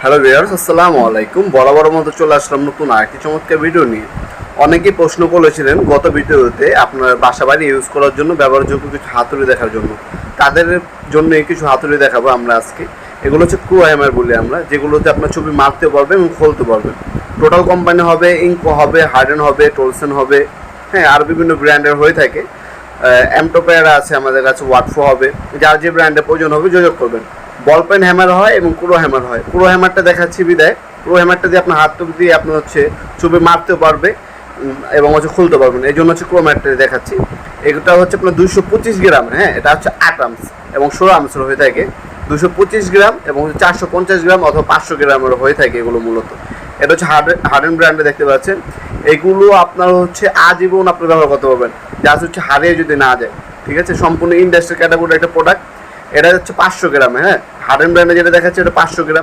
Hello viewers, আসসালামু আলাইকুম। বরাবর মতো চলে আসলাম নতুন আরেকটি চমৎকার ভিডিও নিয়ে। অনেকেই প্রশ্ন করেছিলেন গত ভিডিওতে আপনার বাসা বাড়ি ইউজ করার জন্য ব্যবহারযোগ্য কিছু হাতুড়ি দেখার জন্য। তাদের জন্য কিছু হাতুড়ি দেখাবো আমরা আজকে। এগুলো হচ্ছে ক্রো হ্যামার বলি আমরা, যেগুলোতে আপনার ছবি মারতে পারবেন এবং খুলতে পারবেন। টোটাল কোম্পানি হবে, ইঙ্কো হবে, হার্ডেন হবে, টোলসেন হবে, হ্যাঁ, আর বিভিন্ন ব্র্যান্ডের হয়ে থাকে। এমটোপেরা আছে আমাদের কাছে, ওয়াটফো হবে। যার যে ব্র্যান্ডের প্রয়োজন হবে যোগাযোগ করবেন। বল পেন হ্যামার হয় এবং ক্রো হ্যামার হয়। ক্রো হ্যামারটা দেখাচ্ছি বিদায়। ক্রো হ্যামারটা দিয়ে আপনার হাত দিয়ে আপনার হচ্ছে ছবি মারতেও পারবে এবং হচ্ছে খুলতে পারবেন, এই জন্য হচ্ছে ক্রো হ্যামারটা দেখাচ্ছি। এটা হচ্ছে আপনার 225 গ্রাম, হ্যাঁ, এটা হচ্ছে 8 আর্মস এবং 16 আর্মসের হয়ে থাকে। 225 গ্রাম এবং 450 গ্রাম অথবা 500 গ্রামের হয়ে থাকে এগুলো মূলত। এটা হচ্ছে হার্ডেন ব্র্যান্ডে দেখতে পাচ্ছেন। এগুলো আপনার হচ্ছে আজীবন আপনার ব্যবহার করতে পারবেন, যা হচ্ছে হারিয়ে যদি না যায়। ঠিক আছে, সম্পূর্ণ ইন্ডাস্ট্রি ক্যাটাগরির একটা প্রোডাক্ট। এটা হচ্ছে 500 গ্রামে, হ্যাঁ, হার্ডেন ব্র্যান্ডে যেটা দেখাচ্ছে এটা 500 গ্রাম।